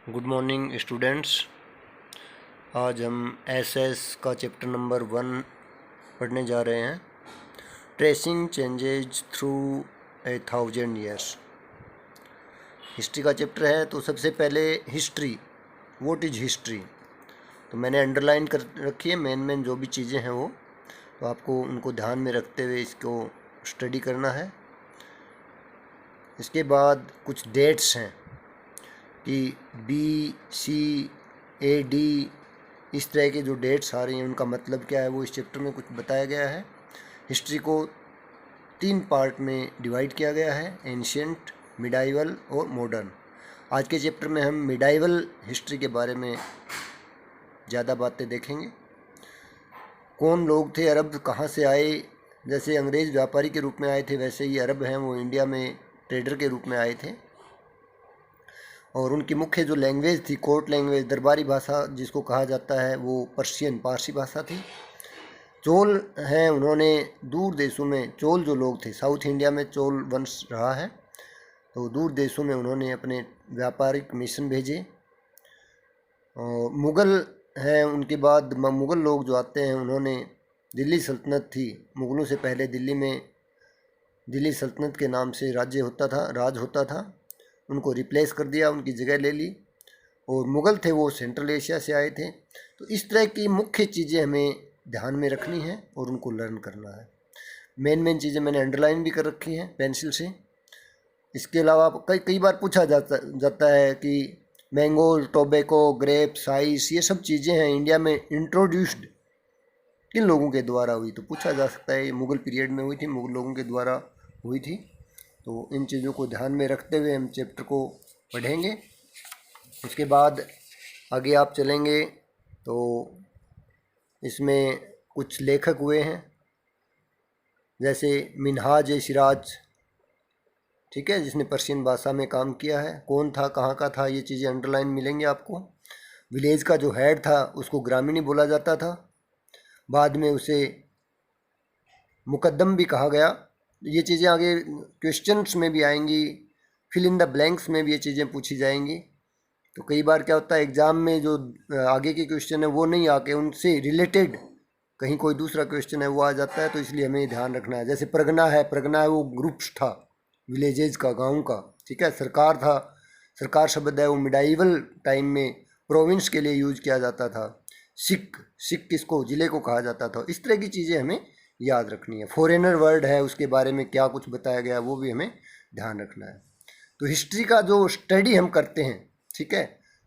Good morning students. आज हम SS का चैप्टर नंबर 1 पढ़ने जा रहे हैं। Tracing changes through 1000 years history का चैप्टर है। तो सबसे पहले हिस्ट्री, व्हाट इज हिस्ट्री, तो मैंने अंडरलाइन कर रखी है मेन जो भी चीज़ें हैं वो, तो आपको उनको ध्यान में रखते हुए इसको स्टडी करना है। इसके बाद कुछ डेट्स हैं कि BC AD, इस तरह के जो डेट्स आ रही हैं उनका मतलब क्या है वो इस चैप्टर में कुछ बताया गया है। हिस्ट्री को 3 पार्ट में डिवाइड किया गया है, एंशियंट, मिडाइवल और मॉडर्न। आज के चैप्टर में हम मिडाइवल हिस्ट्री के बारे में ज़्यादा बातें देखेंगे। कौन लोग थे, अरब कहाँ से आए, जैसे अंग्रेज़ व्यापारी के रूप में आए थे वैसे ही अरब हैं वो इंडिया में ट्रेडर के रूप में आए थे। और उनकी मुख्य जो लैंग्वेज थी, कोर्ट लैंग्वेज, दरबारी भाषा जिसको कहा जाता है, वो पर्शियन, पारसी भाषा थी। चोल हैं, उन्होंने दूर देशों में, चोल जो लोग थे, साउथ इंडिया में चोल वंश रहा है, तो दूर देशों में उन्होंने अपने व्यापारिक मिशन भेजे। और मुग़ल हैं, उनके बाद मुग़ल लोग जो आते हैं, उन्होंने दिल्ली सल्तनत थी, मुग़लों से पहले दिल्ली में दिल्ली सल्तनत के नाम से राज्य होता था, राज होता था, उनको रिप्लेस कर दिया, उनकी जगह ले ली। और मुग़ल थे वो सेंट्रल एशिया से आए थे। तो इस तरह की मुख्य चीज़ें हमें ध्यान में रखनी है और उनको लर्न करना है। मेन चीज़ें मैंने अंडरलाइन भी कर रखी हैं पेंसिल से। इसके अलावा कई कई बार पूछा जाता है कि मैंगोज, टोबैको, ग्रेप्स, आइस, ये सब चीज़ें हैं इंडिया में इंट्रोड्यूस्ड किन लोगों के द्वारा हुई, तो पूछा जा सकता है ये मुग़ल पीरियड में हुई थी, मुग़ल लोगों के द्वारा हुई थी। तो इन चीज़ों को ध्यान में रखते हुए हम चैप्टर को पढ़ेंगे। उसके बाद आगे आप चलेंगे तो इसमें कुछ लेखक हुए हैं, जैसे मिनहाज सिराज, ठीक है, जिसने पर्शियन भाषा में काम किया है। कौन था, कहाँ का था, ये चीज़ें अंडरलाइन मिलेंगी आपको। विलेज का जो हेड था उसको ग्रामीणी बोला जाता था, बाद में उसे मुकद्दम भी कहा गया। ये चीज़ें आगे क्वेश्चंस में भी आएंगी, फिल इन द ब्लैंक्स में भी ये चीज़ें पूछी जाएंगी। तो कई बार क्या होता है, एग्ज़ाम में जो आगे के क्वेश्चन है वो नहीं आके उनसे रिलेटेड कहीं कोई दूसरा क्वेश्चन है वो आ जाता है, तो इसलिए हमें ध्यान रखना है। जैसे परगना है, परगना है वो ग्रुप्स था, विलेजेस का, गांव का, ठीक है। सरकार था, सरकार शब्द है वो मिडाइवल टाइम में प्रोविंस के लिए यूज किया जाता था। सिख, सिख किसको, ज़िले को कहा जाता था। इस तरह की चीज़ें हमें याद रखनी है। फॉरेनर वर्ड है, उसके बारे में क्या कुछ बताया गया वो भी हमें ध्यान रखना है। तो हिस्ट्री का जो स्टडी हम करते हैं, ठीक है,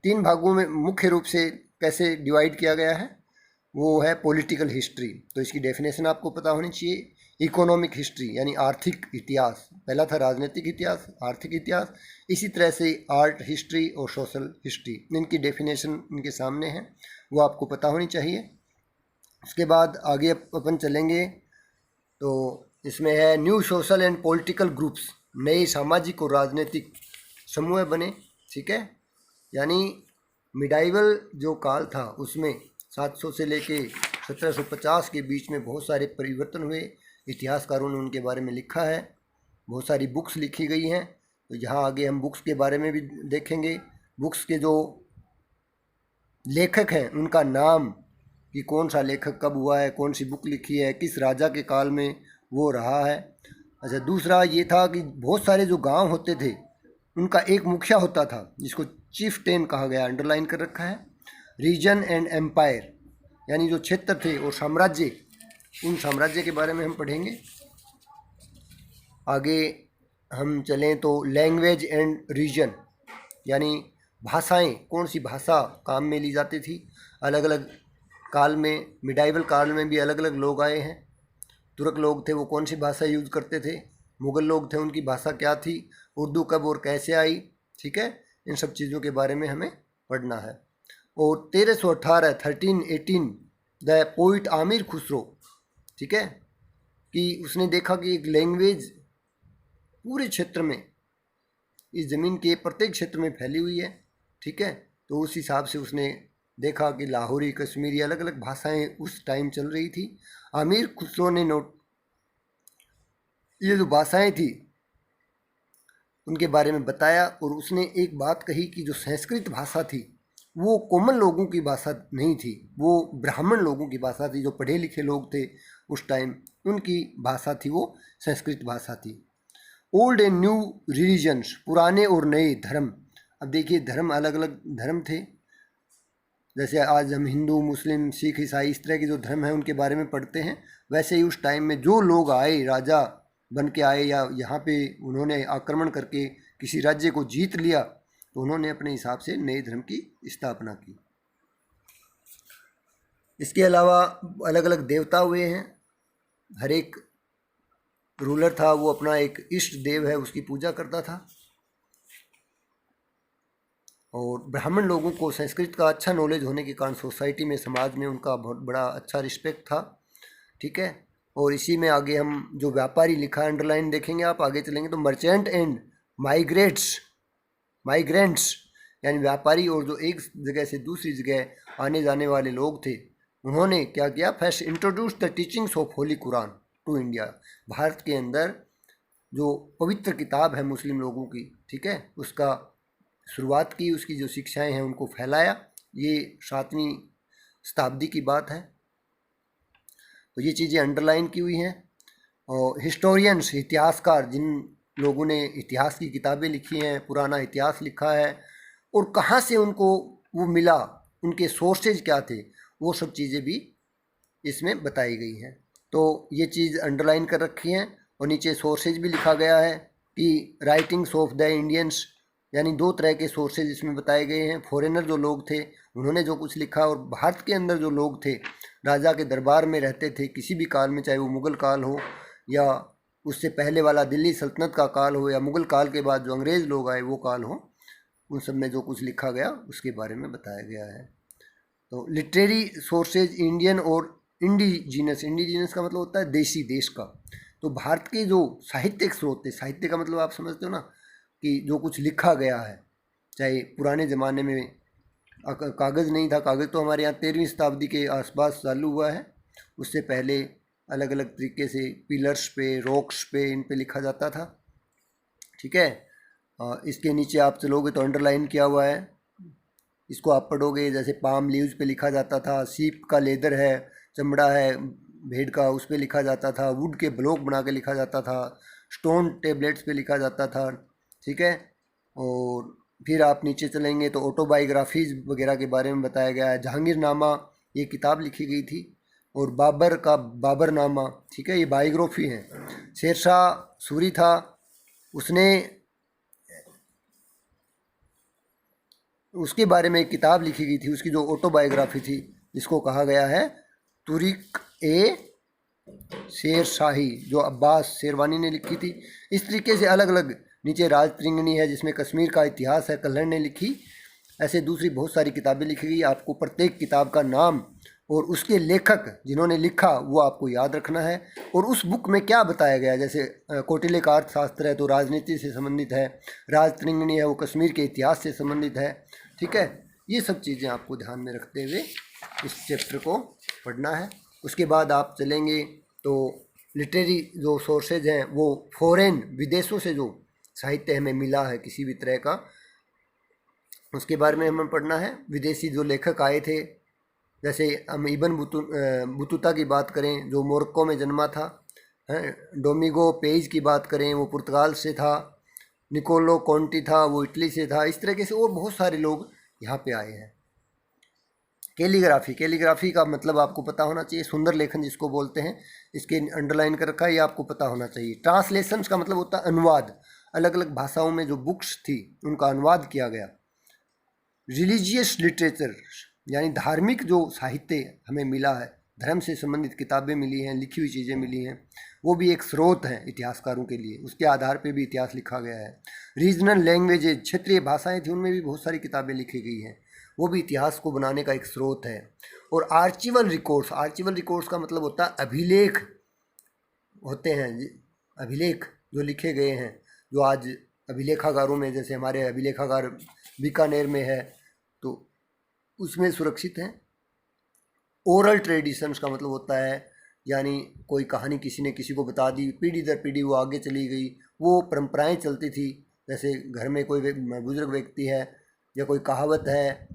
3 भागों में मुख्य रूप से कैसे डिवाइड किया गया है, वो है पॉलिटिकल हिस्ट्री, तो इसकी डेफिनेशन आपको पता होनी चाहिए। इकोनॉमिक हिस्ट्री यानी आर्थिक इतिहास, पहला था राजनीतिक इतिहास, आर्थिक इतिहास। इसी तरह से आर्ट हिस्ट्री और सोशल हिस्ट्री, इनकी डेफिनेशन इनके सामने है, वो आपको पता होनी चाहिए। उसके बाद आगे अपन चलेंगे तो इसमें है new social and political groups, नए सामाजिक और राजनीतिक समूह बने, ठीक है। यानी मिडाइवल जो काल था उसमें 700 से लेके 1750 के बीच में बहुत सारे परिवर्तन हुए। इतिहासकारों ने उनके बारे में लिखा है, बहुत सारी बुक्स लिखी गई हैं। तो यहाँ आगे हम बुक्स के बारे में भी देखेंगे। बुक्स के जो लेखक हैं उनका नाम, कि कौन सा लेखक कब हुआ है, कौन सी बुक लिखी है, किस राजा के काल में वो रहा है। अच्छा, दूसरा ये था कि बहुत सारे जो गांव होते थे उनका एक मुखिया होता था जिसको चीफ टेन कहा गया, अंडरलाइन कर रखा है। रीजन एंड एम्पायर यानी जो क्षेत्र थे और साम्राज्य, उन साम्राज्य के बारे में हम पढ़ेंगे। आगे हम चलें तो लैंग्वेज एंड रीजन यानी भाषाएं, कौन सी भाषा काम में ली जाती थी अलग अलग काल में। मिडाइवल काल में भी अलग अलग लोग आए हैं। तुर्क लोग थे, वो कौन सी भाषा यूज़ करते थे। मुग़ल लोग थे, उनकी भाषा क्या थी। उर्दू कब और कैसे आई, ठीक है। इन सब चीज़ों के बारे में हमें पढ़ना है। और 1318 1318 द पोइट आमिर खुसरो, ठीक है, कि उसने देखा कि एक लैंग्वेज पूरे क्षेत्र में, इस ज़मीन के प्रत्येक क्षेत्र में फैली हुई है, ठीक है। तो उस हिसाब से उसने देखा कि लाहौरी, कश्मीरी, अलग अलग भाषाएं उस टाइम चल रही थी। आमिर खुसरो ने नोट, ये जो भाषाएं थी उनके बारे में बताया। और उसने एक बात कही कि जो संस्कृत भाषा थी वो कॉमन लोगों की भाषा नहीं थी, वो ब्राह्मण लोगों की भाषा थी, जो पढ़े लिखे लोग थे उस टाइम, उनकी भाषा थी, वो संस्कृत भाषा थी। ओल्ड एंड न्यू रिलीजन्स, पुराने और नए धर्म। अब देखिए, धर्म अलग अलग धर्म थे, जैसे आज हम हिंदू, मुस्लिम, सिख, ईसाई, इस तरह के जो धर्म हैं उनके बारे में पढ़ते हैं, वैसे ही उस टाइम में जो लोग आए, राजा बन के आए या यहाँ पे उन्होंने आक्रमण करके किसी राज्य को जीत लिया, तो उन्होंने अपने हिसाब से नए धर्म की स्थापना की। इसके अलावा अलग अलग देवता हुए हैं, हर एक रूलर था वो अपना एक इष्ट देव है उसकी पूजा करता था। और ब्राह्मण लोगों को संस्कृत का अच्छा नॉलेज होने के कारण सोसाइटी में, समाज में उनका बहुत बड़ा अच्छा रिस्पेक्ट था। ठीक है। और इसी में आगे हम जो व्यापारी लिखा है, अंडरलाइन देखेंगे आप, आगे चलेंगे तो मर्चेंट एंड माइग्रेंट्स यानी व्यापारी और जो एक जगह से दूसरी जगह आने जाने वाले लोग थे, उन्होंने क्या किया, first introduce the teachings of holy Quran to India. Bharat के अंदर जो पवित्र किताब है मुस्लिम लोगों की, ठीक है, उसका शुरुआत की, उसकी जो शिक्षाएं हैं उनको फैलाया। ये 7वीं शताब्दी की बात है। तो ये चीज़ें अंडरलाइन की हुई हैं। और हिस्टोरियंस, इतिहासकार, जिन लोगों ने इतिहास की किताबें लिखी हैं, पुराना इतिहास लिखा है, और कहाँ से उनको वो मिला, उनके सोर्सेज क्या थे, वो सब चीज़ें भी इसमें बताई गई हैं। तो ये चीज़ अंडरलाइन कर रखी है। और नीचे सोर्सेज भी लिखा गया है कि राइटिंग्स ऑफ द इंडियंस, यानी 2 तरह के सोर्सेज इसमें बताए गए हैं। फॉरेनर जो लोग थे उन्होंने जो कुछ लिखा, और भारत के अंदर जो लोग थे, राजा के दरबार में रहते थे किसी भी काल में, चाहे वो मुग़ल काल हो या उससे पहले वाला दिल्ली सल्तनत का काल हो या मुग़ल काल के बाद जो अंग्रेज़ लोग आए वो काल हो, उन सब में जो कुछ लिखा गया उसके बारे में बताया गया है। तो लिटरेरी सोर्सेज इंडियन और इंडिजीनस का मतलब होता है देशी, देश का। तो भारत के जो साहित्यिक स्रोत थे, साहित्य का मतलब आप समझते हो ना कि जो कुछ लिखा गया है, चाहे पुराने ज़माने में कागज़ नहीं था, कागज़ तो हमारे यहाँ 13वीं शताब्दी के आसपास चालू हुआ है, उससे पहले अलग अलग तरीके से पिलर्स पे, रॉक्स पे, इन पे लिखा जाता था। ठीक है। इसके नीचे आप चलोगे तो अंडरलाइन किया हुआ है, इसको आप पढ़ोगे, जैसे पाम लीव्स पे लिखा जाता था, सीप का लेदर है, चमड़ा है भेड़ का, उस पर लिखा जाता था, वुड के ब्लॉक बना के लिखा जाता था, स्टोन टेबलेट्स पे लिखा जाता था। ठीक है। और फिर आप नीचे चलेंगे तो ऑटोबायोग्राफीज़ वगैरह के बारे में बताया गया है। जहांगीरनामा ये किताब लिखी गई थी, और बाबर का बाबरनामा, ठीक है, ये बायोग्राफी है। शेरशाह सूरी था, उसने उसके बारे में एक किताब लिखी गई थी, उसकी जो ऑटोबायोग्राफी थी, जिसको कहा गया है तुरिक ए शेरशाही, जो अब्बास शेरवानी ने लिखी थी। इस तरीके से अलग अलग, नीचे राज त्रिंगनी है जिसमें कश्मीर का इतिहास है, कल्हड़ ने लिखी। ऐसे दूसरी बहुत सारी किताबें लिखी गई। आपको प्रत्येक किताब का नाम और उसके लेखक जिन्होंने लिखा वो आपको याद रखना है, और उस बुक में क्या बताया गया। जैसे कौटिल्य का अर्थशास्त्र है तो राजनीति से संबंधित है, राज त्रिंगनी है वो कश्मीर के इतिहास से संबंधित है। ठीक है। ये सब चीज़ें आपको ध्यान में रखते हुए इस चैप्टर को पढ़ना है। उसके बाद आप चलेंगे तो लिटरेरी जो सोर्सेज हैं वो फॉरेन, विदेशों से जो साहित्य हमें मिला है किसी भी तरह का, उसके बारे में हमें पढ़ना है। विदेशी जो लेखक आए थे, जैसे हम इब्न बतूता की बात करें जो मोरक्को में जन्मा था, डोमिगो पेज की बात करें वो पुर्तगाल से था, निकोलो कॉन्टी था वो इटली से था। इस तरीके से और बहुत सारे लोग यहाँ पे आए हैं। कैलीग्राफी का मतलब आपको पता होना चाहिए, सुंदर लेखन जिसको बोलते हैं, इसके अंडरलाइन कर रखा है, ये आपको पता होना चाहिए। ट्रांसलेशंस का मतलब होता है अनुवाद, अलग अलग भाषाओं में जो बुक्स थी उनका अनुवाद किया गया। रिलीजियस लिटरेचर यानी धार्मिक जो साहित्य हमें मिला है, धर्म से संबंधित किताबें मिली हैं, लिखी हुई चीज़ें मिली हैं, वो भी एक स्रोत है इतिहासकारों के लिए, उसके आधार पे भी इतिहास लिखा गया है। रीजनल लैंग्वेजेज, क्षेत्रीय भाषाएं थी, उनमें भी बहुत सारी किताबें लिखी गई हैं, वो भी इतिहास को बनाने का एक स्रोत है। और आर्चिवल रिकॉर्ड्स का मतलब होता है अभिलेख होते हैं, अभिलेख जो लिखे गए हैं, जो आज अभिलेखागारों में, जैसे हमारे अभिलेखागार बीकानेर में है तो उसमें सुरक्षित हैं। ओरल ट्रेडिशंस का मतलब होता है यानी कोई कहानी किसी ने किसी को बता दी, पीढ़ी दर पीढ़ी वो आगे चली गई, वो परंपराएं चलती थी, जैसे घर में कोई बुजुर्ग व्यक्ति है या कोई कहावत है,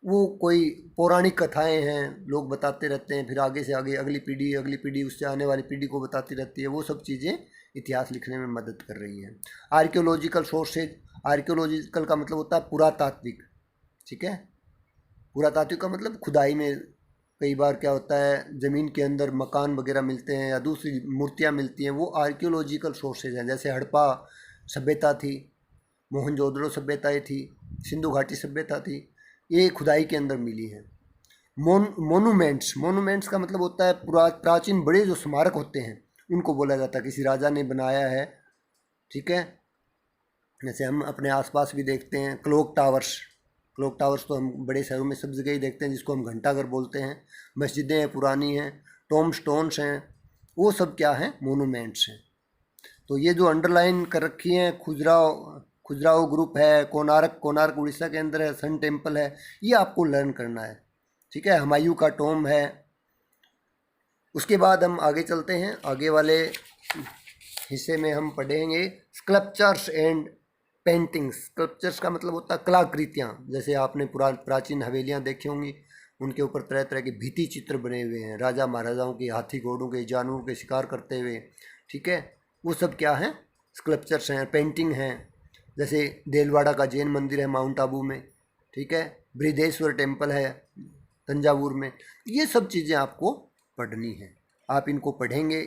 वो कोई पौराणिक कथाएं हैं, लोग बताते रहते हैं, फिर आगे से आगे अगली पीढ़ी उससे आने वाली पीढ़ी को बताती रहती है। वो सब चीज़ें इतिहास लिखने में मदद कर रही हैं। आर्कियोलॉजिकल सोर्सेज, आर्कियोलॉजिकल का मतलब होता है पुरातात्विक, ठीक है। पुरातात्विक का मतलब खुदाई में कई बार क्या होता है, ज़मीन के अंदर मकान वगैरह मिलते हैं या दूसरी मूर्तियाँ मिलती हैं, वो आर्कियोलॉजिकल सोर्सेज हैं। जैसे हड़प्पा सभ्यता थी, मोहनजोदड़ो सभ्यताएँ थी, सिंधु घाटी सभ्यता थी, ये खुदाई के अंदर मिली हैं। मोनूमेंट्स का मतलब होता है प्राचीन बड़े जो स्मारक होते हैं उनको बोला जाता है, किसी राजा ने बनाया है, ठीक है। जैसे हम अपने आसपास भी देखते हैं क्लॉक टावर्स तो हम बड़े शहरों में सब जगह ही देखते हैं, जिसको हम घंटाघर बोलते हैं। मस्जिदें हैं, पुरानी हैं, टॉम स्टोन्स हैं, वो सब क्या हैं, मोनूमेंट्स हैं। तो ये जो अंडरलाइन कर रखी हैं, खजुराहो ग्रुप है, कोणार्क उड़ीसा के अंदर है, सन टेम्पल है, ये आपको लर्न करना है, ठीक है। हुमायूं का टॉम है। उसके बाद हम आगे चलते हैं, आगे वाले हिस्से में हम पढ़ेंगे स्कल्पचर्स एंड पेंटिंग्स। स्कल्पचर्स का मतलब होता है कलाकृतियाँ। जैसे आपने प्राचीन हवेलियाँ देखी होंगी, उनके ऊपर तरह तरह के भित्ति चित्र बने हुए हैं, राजा महाराजाओं के, हाथी घोड़ों के, जानवरों के शिकार करते हुए, ठीक है। वो सब क्या हैं, स्कल्पचर्स हैं, पेंटिंग हैं। जैसे देलवाड़ा का जैन मंदिर है माउंट आबू में, ठीक है। बृहदेश्वर टेम्पल है तंजावुर में। ये सब चीज़ें आपको पढ़नी है, आप इनको पढ़ेंगे।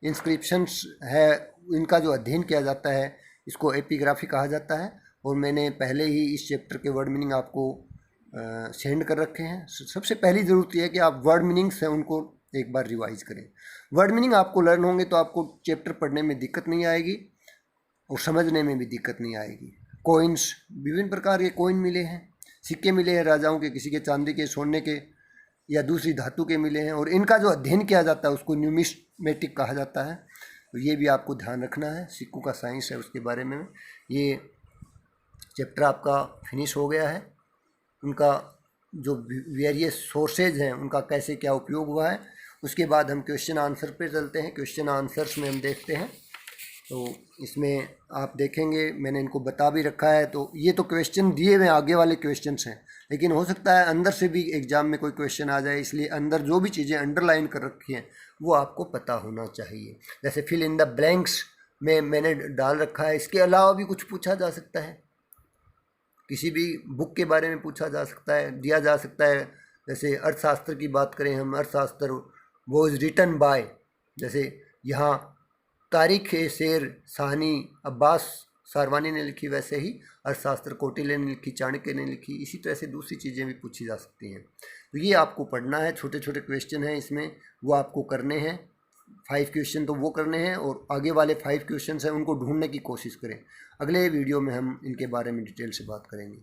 इंस्क्रिप्शंस है, इनका जो अध्ययन किया जाता है इसको एपिग्राफी कहा जाता है। और मैंने पहले ही इस चैप्टर के वर्ड मीनिंग आपको सेंड कर रखे हैं। सबसे पहली ज़रूरत यह है कि आप वर्ड मीनिंग्स हैं उनको एक बार रिवाइज करें। वर्ड मीनिंग आपको लर्न होंगे तो आपको चैप्टर पढ़ने में दिक्कत नहीं आएगी और समझने में भी दिक्कत नहीं आएगी। कॉइन्स, विभिन्न प्रकार के कॉइन मिले हैं, सिक्के मिले हैं राजाओं के, किसी के चांदी के, सोने के या दूसरी धातु के मिले हैं, और इनका जो अध्ययन किया जाता है उसको न्यूमिस्मेटिक कहा जाता है। तो ये भी आपको ध्यान रखना है। सिक्कों का साइंस है, उसके बारे में ये चैप्टर आपका फिनिश हो गया है। उनका जो वेरियस सोर्सेज हैं उनका कैसे क्या उपयोग हुआ है। उसके बाद हम क्वेश्चन आंसर पे चलते हैं। क्वेश्चन आंसर्स में हम देखते हैं, तो इसमें आप देखेंगे मैंने इनको बता भी रखा है। तो ये तो क्वेश्चन दिए हुए आगे वाले क्वेश्चंस हैं, लेकिन हो सकता है अंदर से भी एग्जाम में कोई क्वेश्चन आ जाए, इसलिए अंदर जो भी चीज़ें अंडरलाइन कर रखी हैं वो आपको पता होना चाहिए। जैसे फिल इन द ब्लैंक्स में मैंने डाल रखा है। इसके अलावा भी कुछ पूछा जा सकता है, किसी भी बुक के बारे में पूछा जा सकता है, दिया जा सकता है। जैसे अर्थशास्त्र की बात करें हम, अर्थशास्त्र वॉज रिटन बाय, जैसे यहाँ तारीख शेर साहनी अब्बास सारवानी ने लिखी, वैसे ही अर्थशास्त्र कौटिल्य ने लिखी, चाणक्य ने लिखी। इसी तरह से दूसरी चीज़ें भी पूछी जा सकती हैं। तो ये आपको पढ़ना है। छोटे छोटे क्वेश्चन हैं इसमें, वो आपको करने हैं। 5 क्वेश्चन तो वो करने हैं, और आगे वाले 5 क्वेश्चन हैं उनको ढूंढने की कोशिश करें। अगले वीडियो में हम इनके बारे में डिटेल से बात करेंगे।